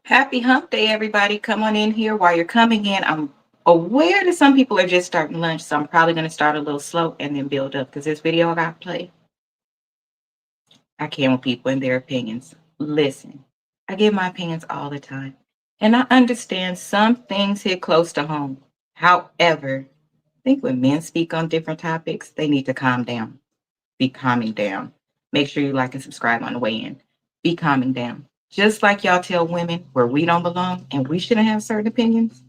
Happy hump day, everybody. Come on in here. While you're coming in, I'm aware that some people are just starting lunch, so I'm probably going to start a little slow and then build up because this video I got to play, I can with people and their opinions. Listen, I give my opinions all the time, and I understand some things hit close to home. However, I think when men speak on different topics, they need to calm down. Be calming down. Make sure you like and subscribe on the way in. Be calming down. Just like y'all tell women where we don't belong and we shouldn't have certain opinions.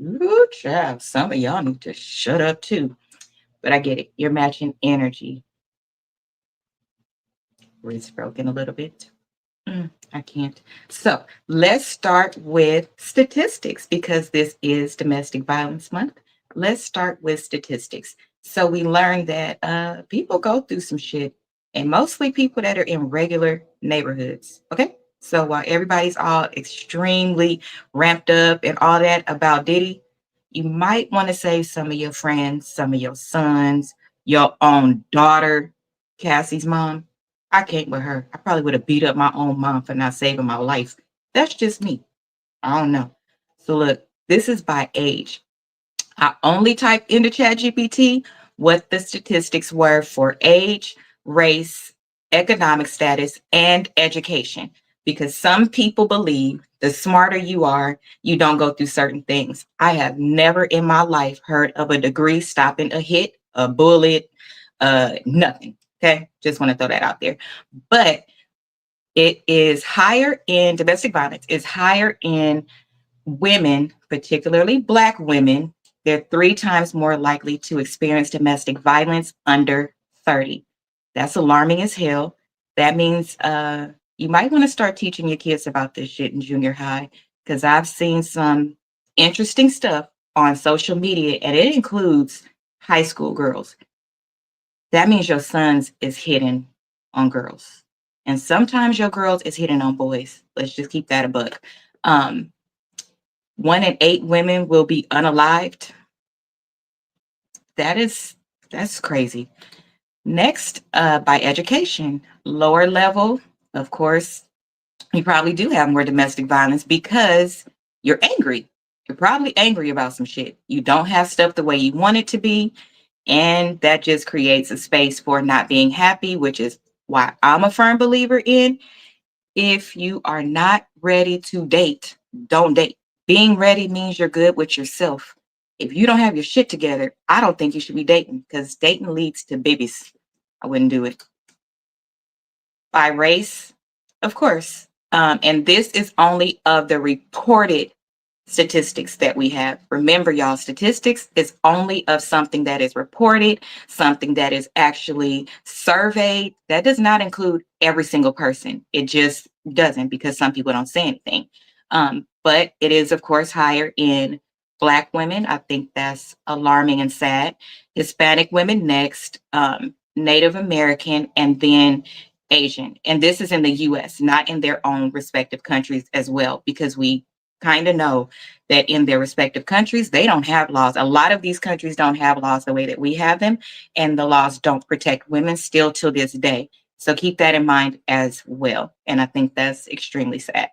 Ooh, child, some of y'all need to shut up too. But I get it. You're matching energy. Wrist broken a little bit. I can't. So let's start with statistics because this is Domestic Violence Month. Let's start with statistics. So we learned that people go through some shit, and mostly people that are in regular neighborhoods. Okay. So while everybody's all extremely ramped up and all that about Diddy, you might want to save some of your friends, some of your sons, your own daughter, Cassie's mom. I can't with her. I probably would have beat up my own mom for not saving my life. That's just me. I don't know. So look, this is by age. I only typed into ChatGPT what the statistics were for age, race, economic status, and education. Because some people believe the smarter you are, you don't go through certain things. I have never in my life heard of a degree stopping a hit, a bullet, nothing. Okay. Just want to throw that out there. But it is higher in domestic violence, is higher in women, particularly Black women. They're 3 times more likely to experience domestic violence under 30. That's alarming as hell. That means you might want to start teaching your kids about this shit in junior high because I've seen some interesting stuff on social media and it includes high school girls. That means your sons is hitting on girls. And sometimes your girls is hitting on boys. Let's just keep that a buck. 1 in 8 women will be unalived. That's crazy. Next, by education, lower level, of course, you probably do have more domestic violence because you're angry. You're probably angry about some shit. You don't have stuff the way you want it to be. And that just creates a space for not being happy, which is why I'm a firm believer in if you are not ready to date, don't date. Being ready means you're good with yourself. If you don't have your shit together, I don't think you should be dating because dating leads to babies. I wouldn't do it. By race, of course. And this is only of the reported statistics that we have. Remember, y'all, statistics is only of something that is reported, something that is actually surveyed. That does not include every single person. It just doesn't because some people don't say anything. But it is, of course, higher in Black women. I think that's alarming and sad. Hispanic women next, Native American, and then Asian. And this is in the US, not in their own respective countries as well, because we kind of know that in their respective countries, they don't have laws. A lot of these countries don't have laws the way that we have them, and the laws don't protect women still till this day. So keep that in mind as well. And I think that's extremely sad.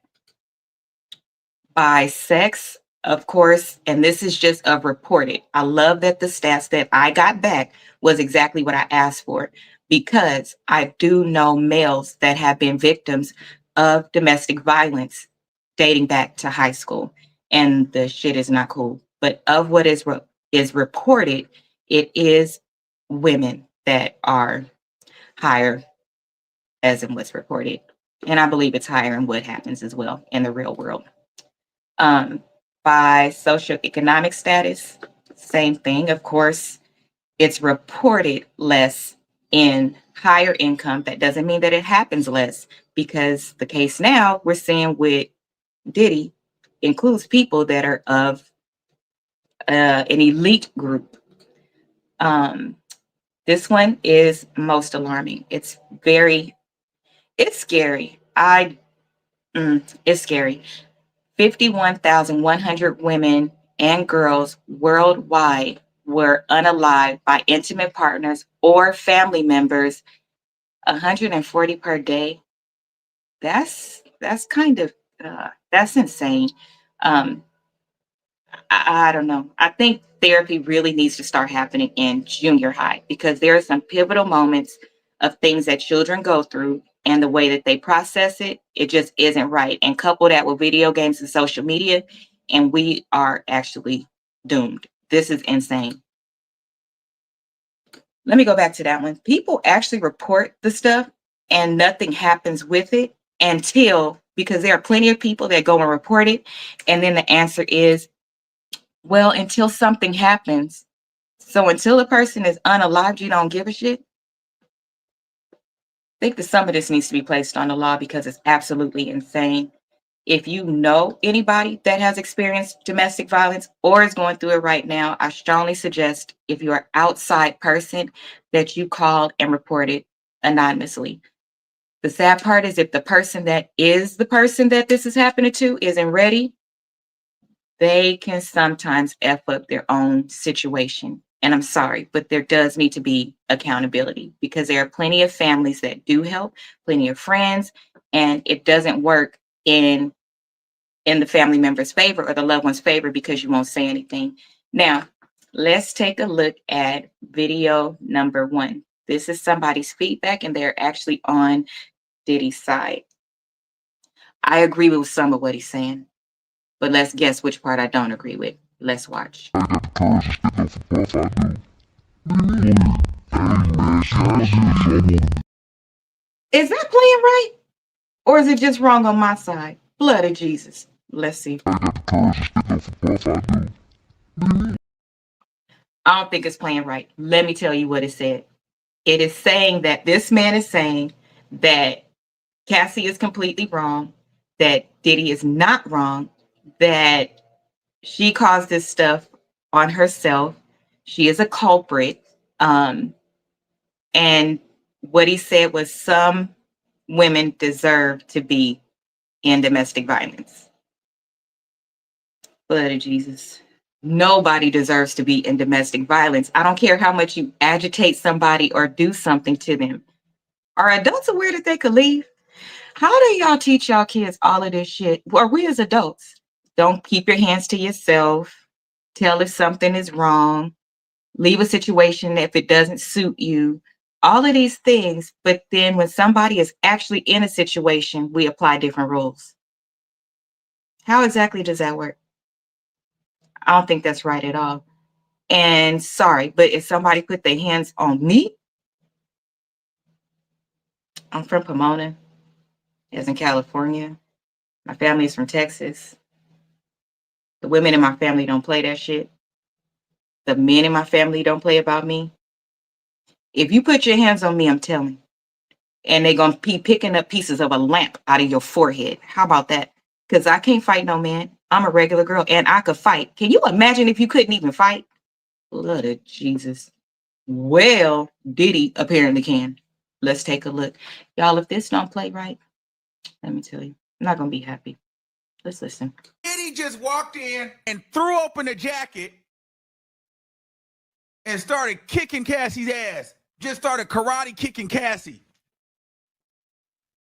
By sex, of course, and this is just of reported. I love that the stats that I got back was exactly what I asked for because I do know males that have been victims of domestic violence dating back to high school, and the shit is not cool. But of what is reported, it is women that are higher, as in what's reported, and I believe it's higher in what happens as well in the real world. Um, by socioeconomic status, same thing. Of course, it's reported less in higher income. That doesn't mean that it happens less because the case now we're seeing with Diddy includes people that are of an elite group. Um, this one is most alarming. It's scary. It's scary. 51,100 women and girls worldwide were unalived by intimate partners or family members. 140 per day. That's kind of That's insane. Um, I don't know. I think therapy really needs to start happening in junior high because there are some pivotal moments of things that children go through and the way that they process it, it just isn't right. And couple that with video games and social media, and we are actually doomed. This is insane. Let me go back to that one. People actually report the stuff and nothing happens with it until, because there are plenty of people that go and report it. And then the answer is, well, until something happens. So until a person is unalived, you don't give a shit. I think that some of this needs to be placed on the law because it's absolutely insane. If you know anybody that has experienced domestic violence or is going through it right now, I strongly suggest if you're an outside person that you call and report it anonymously. The sad part is if the person that is the person that this is happening to isn't ready, they can sometimes F up their own situation. And I'm sorry, but there does need to be accountability because there are plenty of families that do help, plenty of friends, and it doesn't work in the family member's favor or the loved one's favor because you won't say anything. Now, let's take a look at video number 1. This is somebody's feedback, and they're actually on Diddy's side. I agree with some of what he's saying, but let's guess which part I don't agree with. Let's watch. Is that playing right? Or is it just wrong on my side? Blood of Jesus. Let's see. I don't think it's playing right. Let me tell you what it said. It is saying that this man is saying that Cassie is completely wrong, that Diddy is not wrong, that she caused this stuff on herself. She is a culprit. And what he said was some women deserve to be in domestic violence. Blood of Jesus. Nobody deserves to be in domestic violence. I don't care how much you agitate somebody or do something to them. Are adults aware that they could leave? How do y'all teach y'all kids all of this shit? Or we as adults, don't keep your hands to yourself. Tell if something is wrong. Leave a situation if it doesn't suit you. All of these things. But then when somebody is actually in a situation, we apply different rules. How exactly does that work? I don't think that's right at all. And sorry, but if somebody put their hands on me, I'm from Pomona, as in California. My family is from Texas. The women in my family don't play that shit. The men in my family don't play about me. If you put your hands on me, I'm telling. And they're going to be picking up pieces of a lamp out of your forehead. How about that? Because I can't fight no man. I'm a regular girl and I could fight. Can you imagine if you couldn't even fight? Blood of Jesus. Well, Diddy apparently can. Let's take a look. Y'all, if this don't play right, let me tell you, I'm not going to be happy. Let's listen. Diddy just walked in and threw open the jacket and started kicking Cassie's ass. Just started karate kicking Cassie.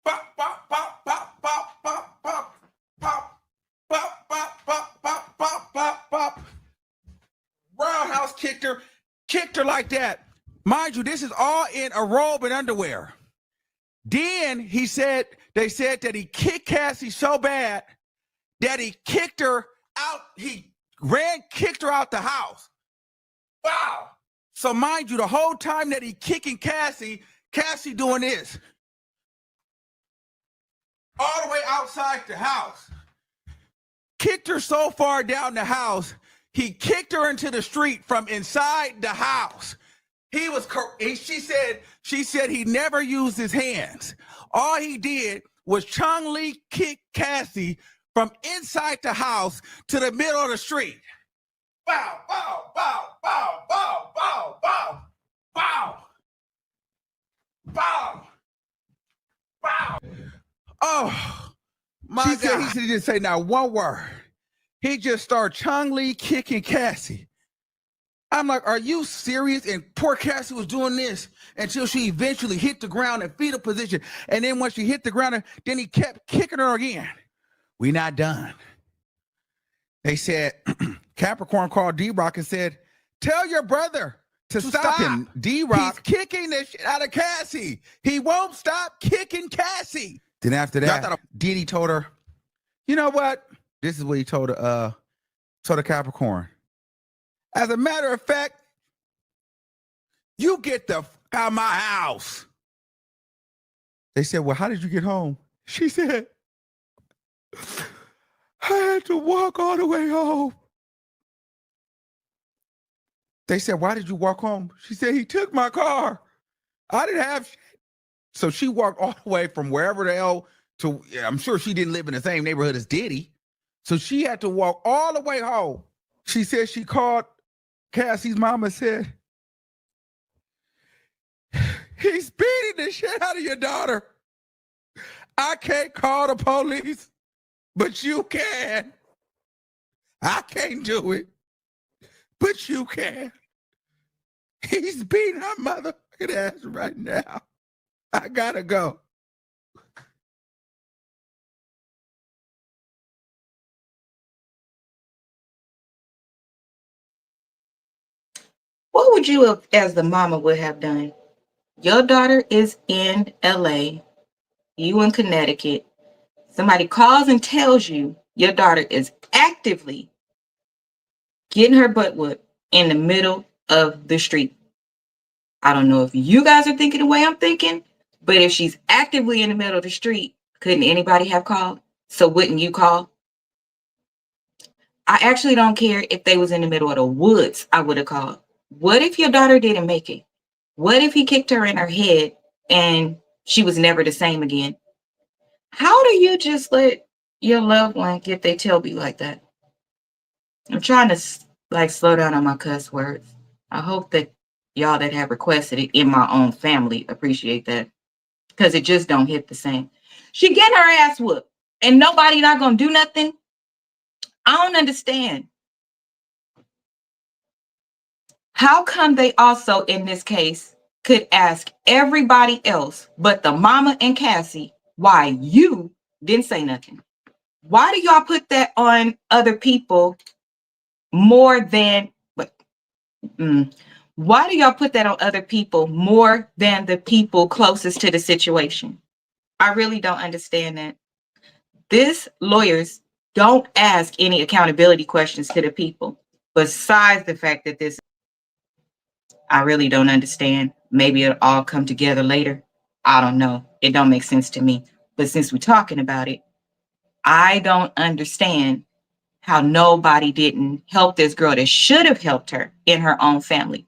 Pop, pop, pop, pop, pop, pop, pop, pop, pop, pop, pop, pop, pop, pop, pop. Roundhouse kicked her like that. Mind you, this is all in a robe and underwear. Then they said that he kicked Cassie so bad that he kicked her out. He kicked her out the house. Wow. So mind you, the whole time that he kicking Cassie doing this. All the way outside the house. Kicked her so far down the house, he kicked her into the street from inside the house. She said he never used his hands. All he did was Chung Lee kick Cassie from inside the house to the middle of the street. Bow, bow, bow, bow, bow, bow, bow, bow, bow, bow. Oh, my God. Said he didn't say not one word. He just started Chung Lee kicking Cassie. I'm like, are you serious? And poor Cassie was doing this until she eventually hit the ground in fetal position. And then when she hit the ground, then he kept kicking her again. we not done. They said, Capricorn called D-Rock and said, tell your brother to stop him. D-Rock, he's kicking the shit out of Cassie. He won't stop kicking Cassie. Then after that, Diddy told her, you know what? This is what he told her Capricorn. As a matter of fact, you get the fuck out of my house. They said, well, how did you get home? She said, I had to walk all the way home. They said, why did you walk home? She said, he took my car. I didn't have shit. So she walked all the way from wherever the hell to, I'm sure she didn't live in the same neighborhood as Diddy. So she had to walk all the way home. She said she called Cassie's mama and said, he's beating the shit out of your daughter. I can't call the police, but you can. I can't do it, but you can. He's beating her motherfucking ass right now. I gotta go. What would you have, as the mama, would have done? Your daughter is in LA, you in Connecticut. Somebody calls and tells you your daughter is actively getting her butt whooped in the middle of the street. I don't know if you guys are thinking the way I'm thinking, but if she's actively in the middle of the street, couldn't anybody have called? So wouldn't you call? I actually don't care if they was in the middle of the woods, I would have called. What if your daughter didn't make it? What if he kicked her in her head and she was never the same again? How do you just let your loved one get their tail beat like that? I'm trying to slow down on my cuss words. I hope that y'all that have requested it in my own family appreciate that, because it just don't hit the same. She getting her ass whooped and nobody not gonna do nothing. I don't understand. How come they also, in this case, could ask everybody else but the mama and Cassie why you didn't say nothing? Why do y'all put that on other people more than, why do y'all put that on other people more than the people closest to the situation? I really don't understand that. This lawyers don't ask any accountability questions to the people, besides the fact that this, I really don't understand. Maybe it'll all come together later. I don't know. It don't make sense to me. But since we're talking about it, I don't understand how nobody didn't help this girl that should have helped her in her own family.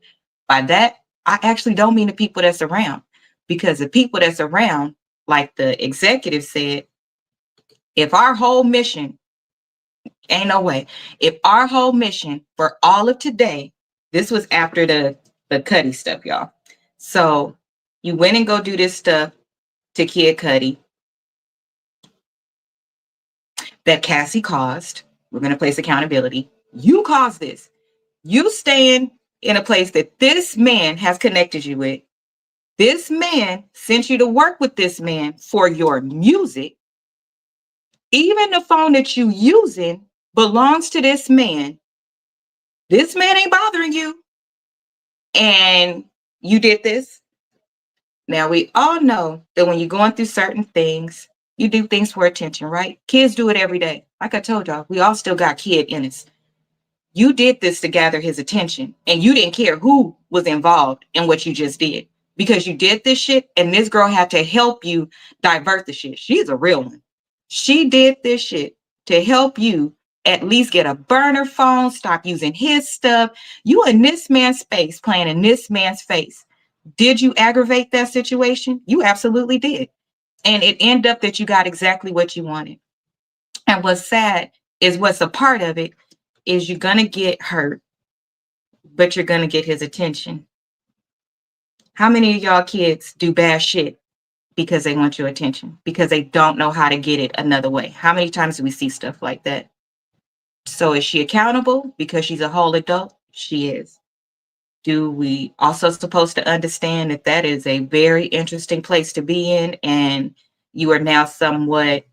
By that, I actually don't mean the people that's around, because the people that's around, like the executive said, if our whole mission, ain't no way, if our whole mission for all of today, this was after the Cudi stuff, y'all. So you went and go do this stuff to Kid Cudi that Cassie caused. We're going to place accountability. You caused this. You staying in a place that this man has connected you with. This man sent you to work with this man for your music. Even the phone that you using belongs to this man. This man ain't bothering you. And you did this. Now, we all know that when you're going through certain things, you do things for attention, right? Kids do it every day. Like I told y'all, we all still got kid in us. You did this to gather his attention, and you didn't care who was involved in what you just did, because you did this shit, and this girl had to help you divert the shit. She's a real one. She did this shit to help you at least get a burner phone, stop using his stuff. You in this man's space, playing in this man's face. Did you aggravate that situation? You absolutely did. And it ended up that you got exactly what you wanted. And what's sad is, what's a part of it is, you're going to get hurt, but you're going to get his attention. How many of y'all kids do bad shit because they want your attention, because they don't know how to get it another way? How many times do we see stuff like that? So is she accountable because she's a whole adult? She is. Do we also supposed to understand that that is a very interesting place to be in, and you are now somewhat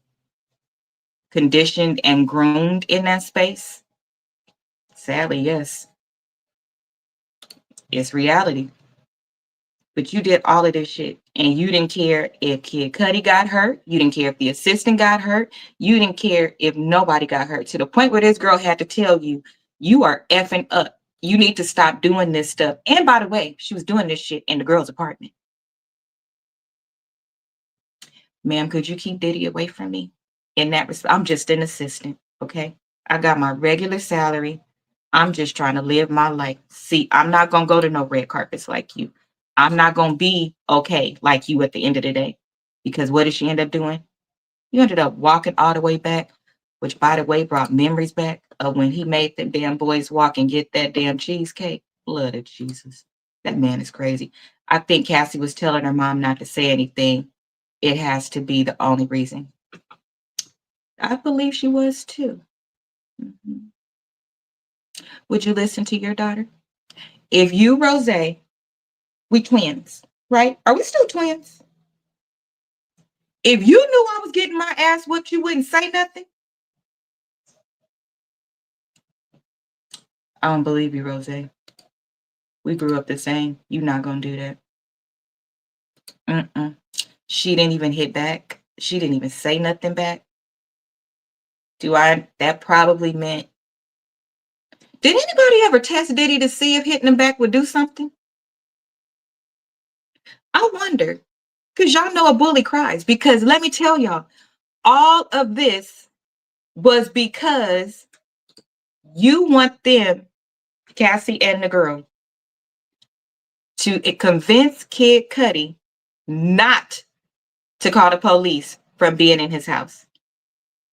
conditioned and groomed in that space? Sadly, yes. It's reality. But you did all of this shit. And you didn't care if Kid Cudi got hurt. You didn't care if the assistant got hurt. You didn't care if nobody got hurt. To the point where this girl had to tell you, you are effing up. You need to stop doing this stuff. And by the way, she was doing this shit in the girl's apartment. Ma'am, could you keep Diddy away from me? In that respect, I'm just an assistant, okay? I got my regular salary. I'm just trying to live my life. See, I'm not going to go to no red carpets like you. I'm not going to be okay like you at the end of the day. Because what did she end up doing? You ended up walking all the way back, which, by the way, brought memories back of when he made them damn boys walk and get that damn cheesecake. Blood of Jesus. That man is crazy. I think Cassie was telling her mom not to say anything. It has to be the only reason. I believe she was too. Mhm. Would you listen to your daughter? If you, Rose, we twins, right? Are we still twins? If you knew I was getting my ass whooped, you wouldn't say nothing. I don't believe you, Rose. We grew up the same. You're not gonna do that. Mm-mm. She didn't even hit back. She didn't even say nothing back. That probably meant. Did anybody ever test Diddy to see if hitting him back would do something? I wonder. Because y'all know a bully cries. Because let me tell y'all, all of this was because you want them, Cassie and the girl, to convince Kid Cudi not to call the police from being in his house.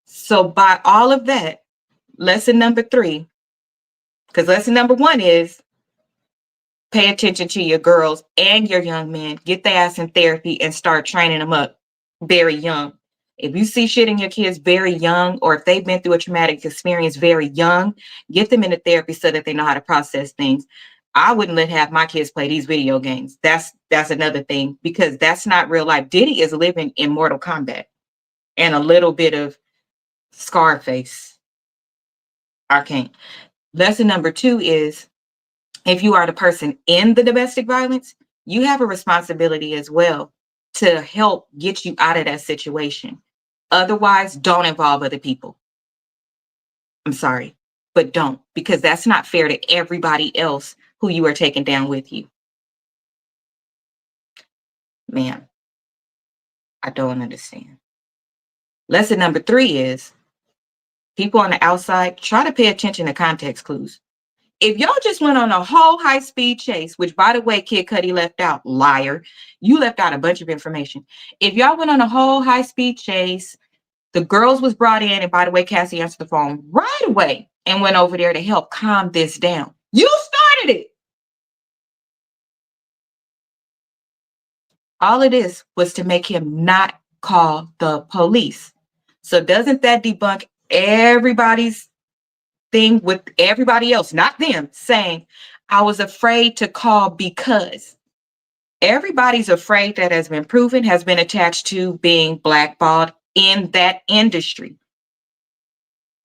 So by all of that, lesson number 3, because lesson number 1 is pay attention to your girls and your young men. Get their ass in therapy and start training them up very young. If you see shit in your kids very young, or if they've been through a traumatic experience very young, get them into therapy so that they know how to process things. I wouldn't let have my kids play these video games. That's another thing, because that's not real life. Diddy is living in Mortal Kombat and a little bit of Scarface. I can't. Lesson number 2 is, if you are the person in the domestic violence, you have a responsibility as well to help get you out of that situation. Otherwise, don't involve other people. I'm sorry, but don't, because that's not fair to everybody else who you are taking down with you. Ma'am, I don't understand. Lesson number 3 is, people on the outside, try to pay attention to context clues. If y'all just went on a whole high-speed chase, which, by the way, Kid Cudi left out, liar, you left out a bunch of information. If y'all went on a whole high-speed chase, the girls was brought in, and by the way, Cassie answered the phone right away and went over there to help calm this down. You started it. All of this was to make him not call the police. So doesn't that debunk everybody's thing with everybody else, not them, saying, I was afraid to call because everybody's afraid that has been proven, has been attached to being blackballed in that industry.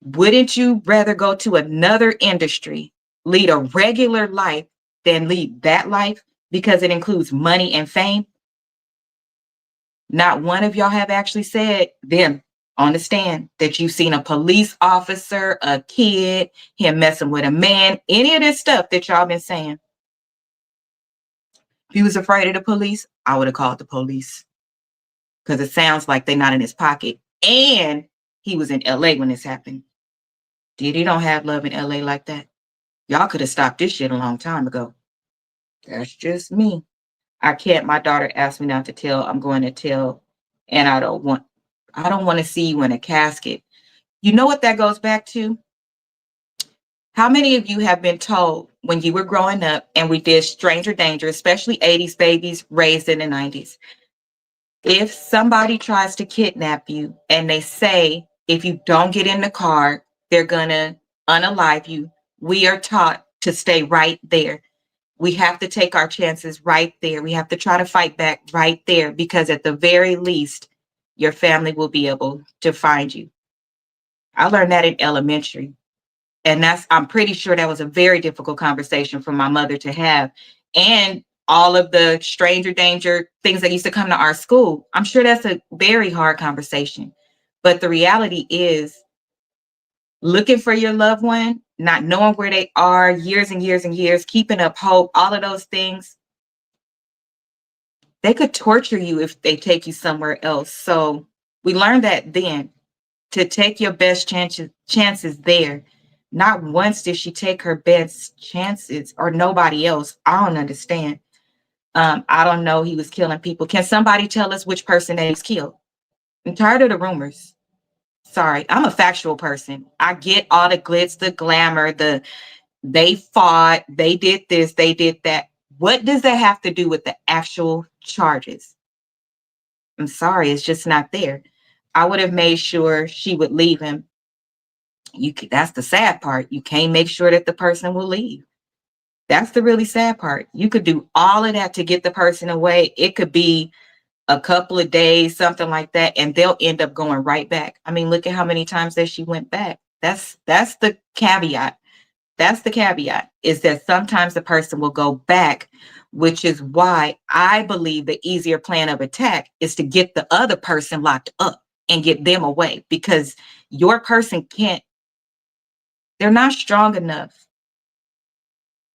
Wouldn't you rather go to another industry, lead a regular life, than lead that life because it includes money and fame? Not one of y'all have actually said, them on the stand, that you've seen a police officer, a kid, him messing with a man, any of this stuff that y'all been saying. If he was afraid of the police, I would have called the police, because it sounds like they're not in his pocket. And he was in LA when this happened. Diddy don't have love in LA like that. Y'all could have stopped this shit a long time ago. That's just me. I can't. My daughter asked me not to tell. I'm going to tell. And I don't want to see you in a casket. You know what that goes back to? How many of you have been told when you were growing up, and we did Stranger Danger, especially 80s babies raised in the 90s, if somebody tries to kidnap you and they say, if you don't get in the car, they're going to unalive you, we are taught to stay right there. We have to take our chances right there. We have to try to fight back right there, because at the very least, your family will be able to find you. I learned that in elementary. And I'm pretty sure that was a very difficult conversation for my mother to have. And all of the stranger danger things that used to come to our school, I'm sure that's a very hard conversation. But the reality is, looking for your loved one, not knowing where they are, years and years and years, keeping up hope, all of those things, they could torture you if they take you somewhere else. So we learned that then, to take your best chances there. Not once did she take her best chances, or nobody else. I don't understand. I don't know. He was killing people. Can somebody tell us which person that he's killed? I'm tired of the rumors. Sorry, I'm a factual person. I get all the glitz, the glamour, they fought, they did this, they did that. What does that have to do with the actual charges? I'm sorry, it's just not there. I would have made sure she would leave him. That's the sad part. You can't make sure that the person will leave. That's the really sad part. You could do all of that to get the person away. It could be a couple of days, something like that, and they'll end up going right back. I mean, look at how many times that she went back. That's the caveat. That's the caveat, is that sometimes the person will go back, which is why I believe the easier plan of attack is to get the other person locked up and get them away, because your person they're not strong enough.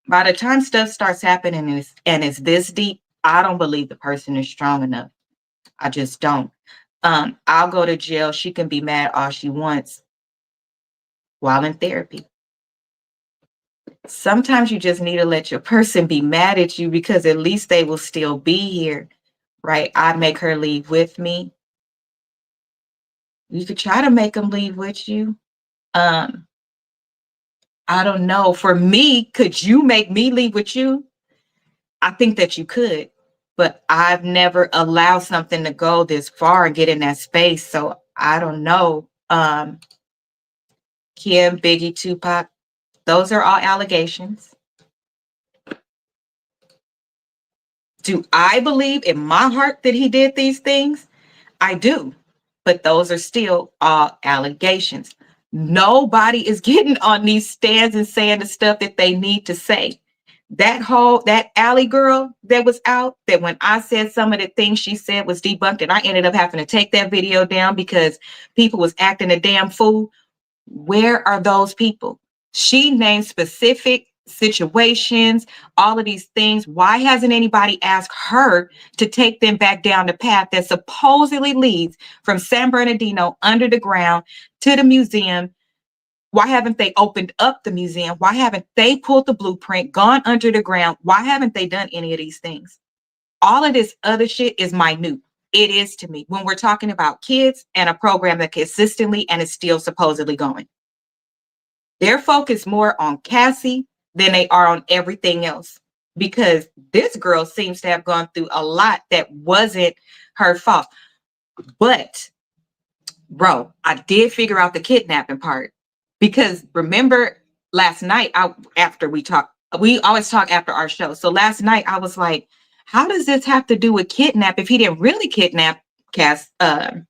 By the time stuff starts happening and it's this deep, I don't believe the person is strong enough. I just don't. I'll go to jail. She can be mad all she wants while in therapy. Sometimes you just need to let your person be mad at you, because at least they will still be here, right? I'd make her leave with me. You could try to make them leave with you. Um, I don't know. For me, could you make me leave with you? I think that you could, but I've never allowed something to go this far and get in that space. So I don't know. Kim, Biggie, Tupac, those are all allegations. Do I believe in my heart that he did these things? I do, but those are still all allegations. Nobody is getting on these stands and saying the stuff that they need to say. That alley girl that was out, that when I said some of the things she said was debunked, and I ended up having to take that video down because people was acting a damn fool. Where are those people? She named specific situations, all of these things. Why hasn't anybody asked her to take them back down the path that supposedly leads from San Bernardino under the ground to the museum? Why haven't they opened up the museum? Why haven't they pulled the blueprint, gone under the ground? Why haven't they done any of these things? All of this other shit is minute. It is to me when we're talking about kids and a program that consistently and is still supposedly going. They're focused more on Cassie than they are on everything else, because this girl seems to have gone through a lot that wasn't her fault. But, bro, I did figure out the kidnapping part, because remember last night, after we talked, we always talk after our show. So last night I was like, how does this have to do with kidnap if he didn't really kidnap the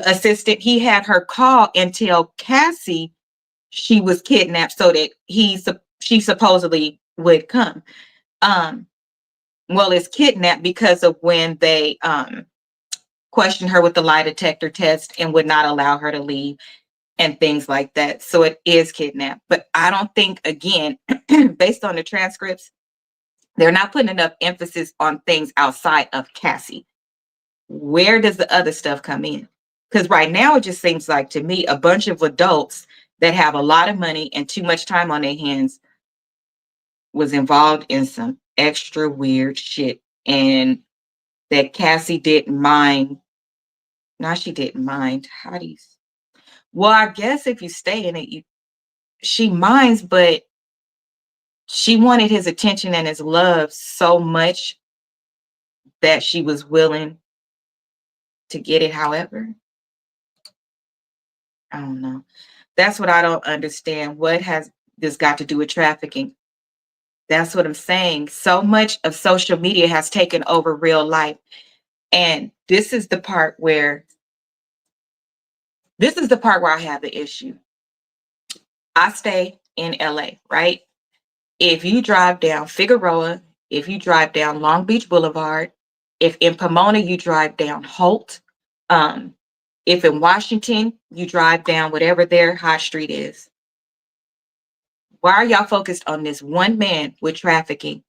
assistant? He had her call and tell Cassie she was kidnapped so that she supposedly would come. Well, it's kidnapped because of when they questioned her with the lie detector test and would not allow her to leave and things like that. So it is kidnapped. But I don't think, again, based on the transcripts, they're not putting enough emphasis on things outside of Cassie. Where does the other stuff come in? Because right now it just seems like, to me, a bunch of adults that have a lot of money and too much time on their hands was involved in some extra weird shit, and that Cassie didn't mind. No, she didn't mind. Well, I guess if you stay in it, she minds, but she wanted his attention and his love so much that she was willing to get it. However, I don't know. That's what I don't understand. What has this got to do with trafficking? That's what I'm saying. So much of social media has taken over real life. And this is the part where This is the part where I have the issue. I stay in LA, right? If you drive down Figueroa, if you drive down Long Beach Boulevard, if in Pomona you drive down Holt, um, if in Washington you drive down whatever their high street is, why are y'all focused on this one man with trafficking,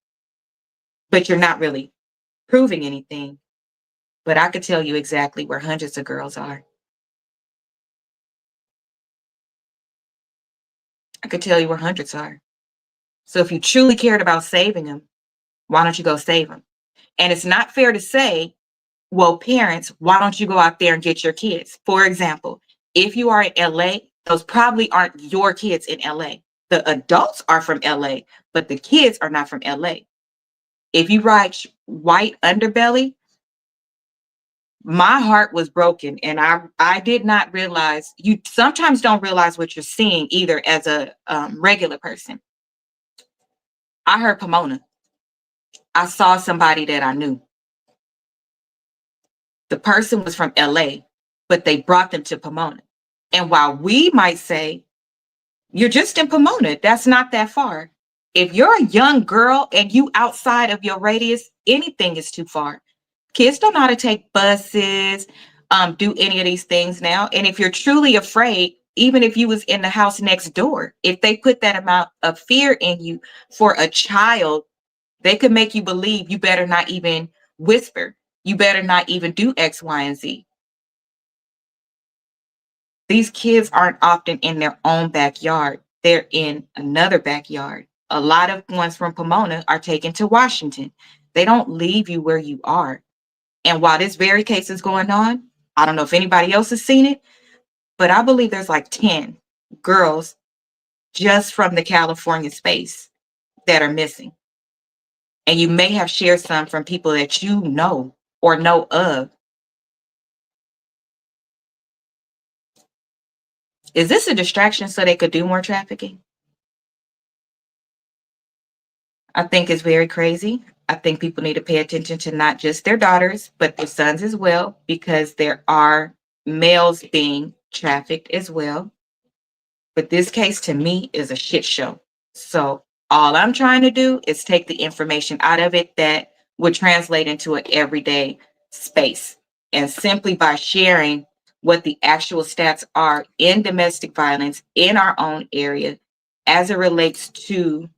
but you're not really proving anything? But I could tell you exactly where hundreds of girls are. I could tell you where hundreds are. So if you truly cared about saving them, why don't you go save them? And it's not fair to say, well, parents, why don't you go out there and get your kids? For example, if you are in LA, those probably aren't your kids in LA. The adults are from LA, but the kids are not from LA. If you ride white underbelly, my heart was broken, and I did not realize. You sometimes don't realize what you're seeing either as a regular person. I heard Pomona. I saw somebody that I knew. The person was from LA, but they brought them to Pomona. And while we might say, you're just in Pomona, that's not that far. If you're a young girl and you outside of your radius, anything is too far. Kids don't know how to take buses, do any of these things now. And if you're truly afraid, even if you was in the house next door, if they put that amount of fear in you for a child, they could make you believe you better not even whisper. You better not even do X, Y, and Z. These kids aren't often in their own backyard. They're in another backyard. A lot of ones from Pomona are taken to Washington. They don't leave you where you are. And while this very case is going on, I don't know if anybody else has seen it, but I believe there's like 10 girls just from the California space that are missing. And you may have shared some from people that you know or know of. Is this a distraction so they could do more trafficking? I think it's very crazy. I think people need to pay attention to not just their daughters, but their sons as well, because there are males being trafficked as well. But this case to me is a shit show. So all I'm trying to do is take the information out of it that would translate into an everyday space. And simply by sharing what the actual stats are in domestic violence in our own area as it relates to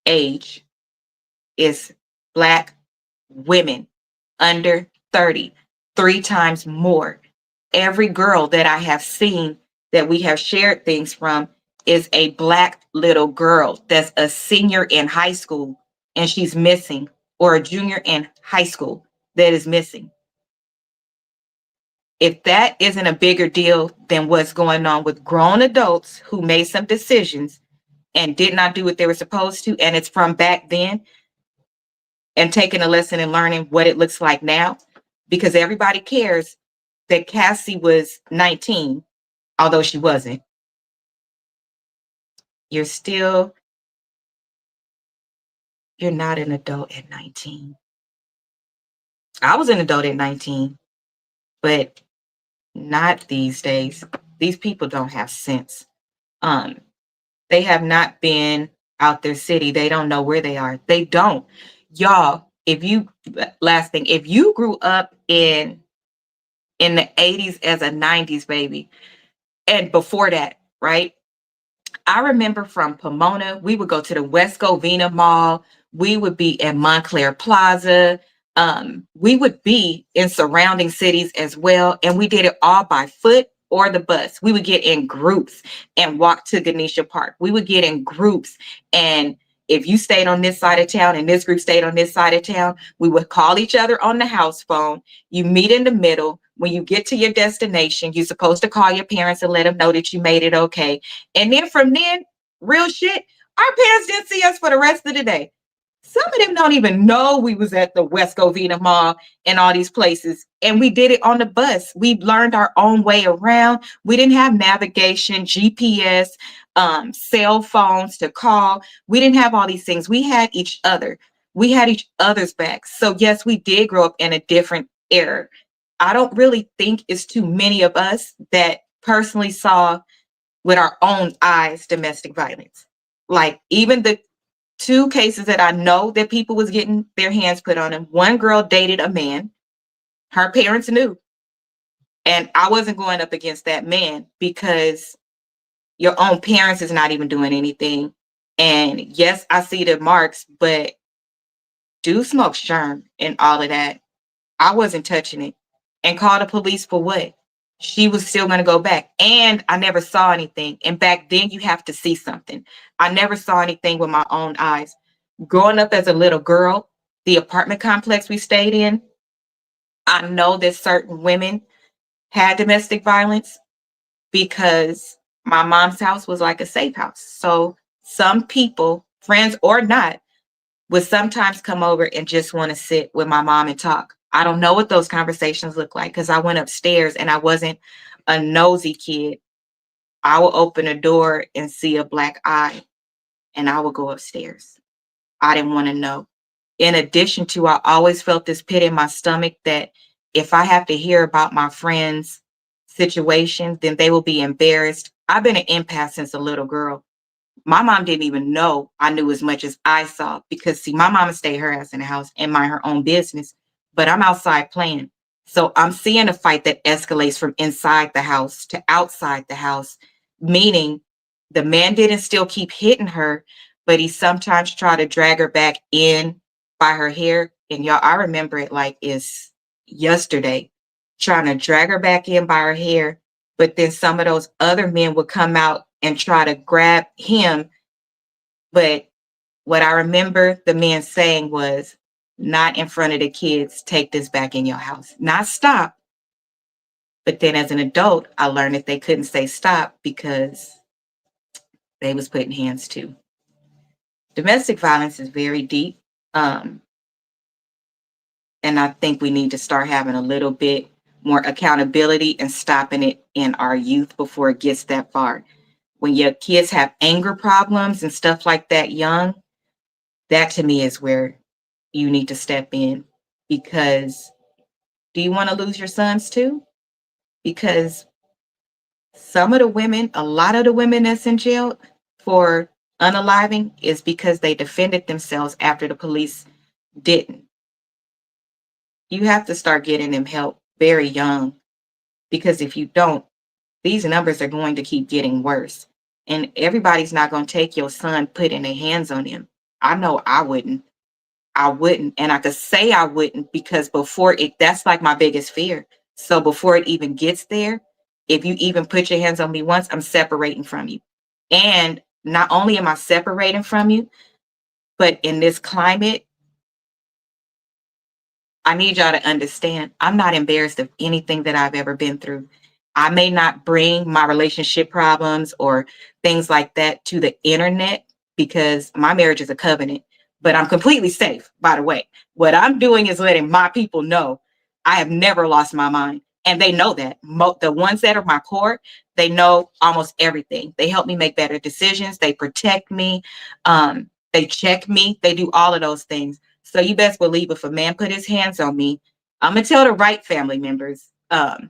age, is Black women under 30, 3 times more. Every girl that I have seen that we have shared things from is a Black little girl that's a senior in high school and she's missing, or a junior in high school that is missing. If that isn't a bigger deal than what's going on with grown adults who made some decisions and did not do what they were supposed to, and it's from back then, and taking a lesson and learning what it looks like now, because everybody cares that Cassie was 19, although she wasn't. You're not an adult at 19. I was an adult at 19, but not these days. These people don't have sense. They have not been out their city. They don't know where they are. They don't. Y'all, last thing, if you grew up in the 80s as a 90s baby, and before that, right? I remember from Pomona, we would go to the West Covina Mall. We would be at Montclair Plaza. We would be in surrounding cities as well. And we did it all by foot or the bus. We would get in groups and walk to Ganesha Park. We would get in groups. And if you stayed on this side of town and this group stayed on this side of town, we would call each other on the house phone. You meet in the middle. When you get to your destination, you're supposed to call your parents and let them know that you made it okay. And then from then, real shit, our parents didn't see us for the rest of the day. Some of them don't even know we was at the West Covina Mall and all these places. And we did it on the bus. We learned our own way around. We didn't have navigation, GPS, cell phones to call. We didn't have all these things. We had each other. We had each other's backs. So yes, we did grow up in a different era. I don't really think it's too many of us that personally saw with our own eyes domestic violence. Like even the two cases that I know that people was getting their hands put on them. One girl dated a man. Her parents knew. And I wasn't going up against that man because your own parents is not even doing anything. And yes, I see the marks, but do smoke sherm and all of that. I wasn't touching it. And call the police for what? She was still going to go back. And I never saw anything. And back then, you have to see something. I never saw anything with my own eyes. Growing up as a little girl, the apartment complex we stayed in, I know that certain women had domestic violence because my mom's house was like a safe house. So some people, friends or not, would sometimes come over and just want to sit with my mom and talk. I don't know what those conversations look like because I went upstairs and I wasn't a nosy kid. I will open a door and see a black eye and I will go upstairs. I didn't want to know. In addition to, I always felt this pit in my stomach that if I have to hear about my friend's situation, then they will be embarrassed. I've been an empath since a little girl. My mom didn't even know I knew as much as I saw because see, my mama stayed her ass in the house and mind her own business, but I'm outside playing. So I'm seeing a fight that escalates from inside the house to outside the house, meaning the man didn't still keep hitting her, but he sometimes tried to drag her back in by her hair. And y'all, I remember it like it's yesterday, trying to drag her back in by her hair. But then some of those other men would come out and try to grab him. But what I remember the man saying was, not in front of the kids, take this back in your house. Not stop. But then as an adult, I learned that they couldn't say stop because they was putting hands too. Domestic violence is very deep. Um, and I think we need to start having a little bit more accountability and stopping it in our youth before it gets that far. When your kids have anger problems and stuff like that young, that to me is where you need to step in because do you want to lose your sons too? Because some of the women, a lot of the women that's in jail for unaliving is because they defended themselves after the police didn't. You have to start getting them help very young because if you don't, these numbers are going to keep getting worse. And everybody's not going to take your son putting their hands on him. I know I wouldn't. I wouldn't. And I could say I wouldn't because before it, that's like my biggest fear. So before it even gets there, if you even put your hands on me once, I'm separating from you. And not only am I separating from you, but in this climate, I need y'all to understand I'm not embarrassed of anything that I've ever been through. I may not bring my relationship problems or things like that to the internet because my marriage is a covenant, but I'm completely safe, by the way. What I'm doing is letting my people know I have never lost my mind. And they know that. The ones that are my core, they know almost everything. They help me make better decisions. They protect me. They check me. They do all of those things. So you best believe if a man put his hands on me, I'm gonna tell the right family members. But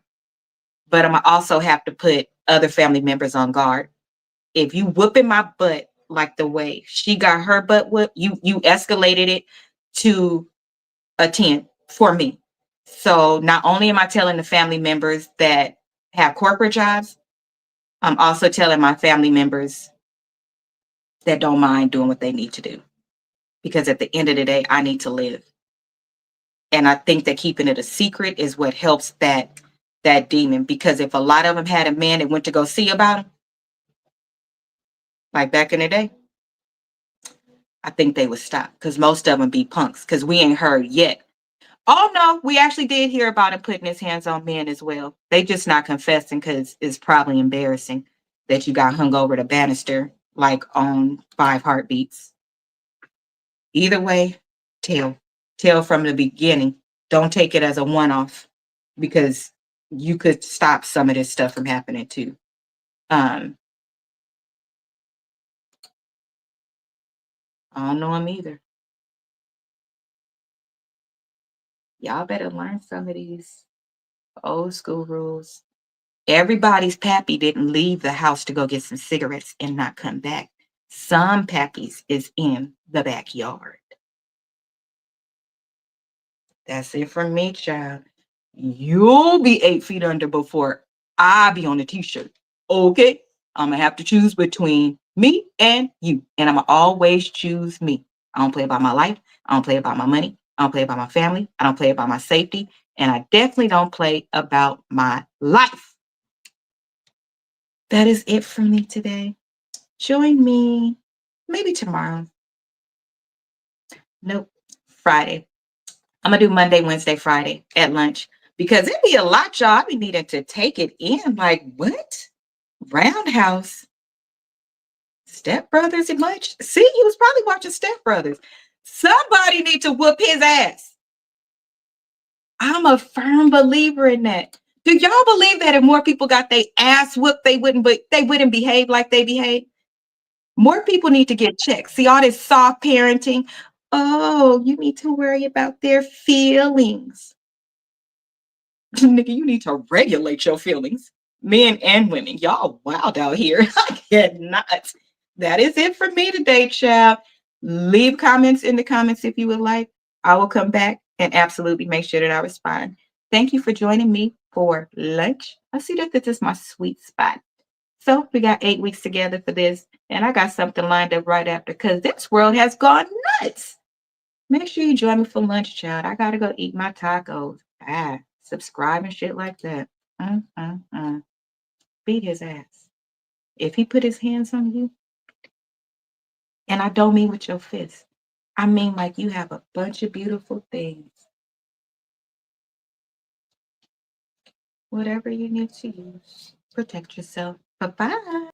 I'm gonna also have to put other family members on guard. If you whooping my butt like the way she got her butt whooped, you escalated it to a 10 for me. So not only am I telling the family members that have corporate jobs, I'm also telling my family members that don't mind doing what they need to do. Because at the end of the day, I need to live. And I think that keeping it a secret is what helps that demon. Because if a lot of them had a man that went to go see about him, like back in the day, I think they would stop. Because most of them be punks. Because we ain't heard yet. Oh no, we actually did hear about him putting his hands on men as well. They just not confessing because it's probably embarrassing that you got hung over the banister like on 5 Heartbeats. Either way, tell. Tell from the beginning. Don't take it as a one-off because you could stop some of this stuff from happening too. Um, I don't know him either. Y'all better learn some of these old school rules. Everybody's pappy didn't leave the house to go get some cigarettes and not come back. Some pappies is in the backyard. That's it from me, child. You'll be 8 feet under before I be on a t-shirt. Okay? I'm gonna have to choose between me and you. And I'm gonna always choose me. I don't play about my life. I don't play about my money. I don't play about my family. I don't play about my safety. And I definitely don't play about my life. That is it from me today. Join me maybe tomorrow. Nope. Friday. I'm gonna do Monday, Wednesday, Friday at lunch because it'd be a lot, y'all. I be needing to take it in. Like, what? Roundhouse, Step Brothers, and much. See, he was probably watching Step Brothers. Somebody need to whoop his ass. I'm a firm believer in that. Do y'all believe that if more people got their ass whooped, they wouldn't behave like they behave? More people need to get checked. See all this soft parenting. Oh, you need to worry about their feelings. Nigga, you need to regulate your feelings. Men and women, y'all wild out here. I cannot. That is it for me today, child. Leave comments in the comments if you would like. I will come back and absolutely make sure that I respond. Thank you for joining me for lunch. I see that this is my sweet spot. So we got 8 weeks together for this, and I got something lined up right after because this world has gone nuts. Make sure you join me for lunch, child. I gotta go eat my tacos. Subscribe and shit like that. Beat his ass. If he put his hands on you, and I don't mean with your fist, I mean like you have a bunch of beautiful things. Whatever you need to use, protect yourself. Bye-bye.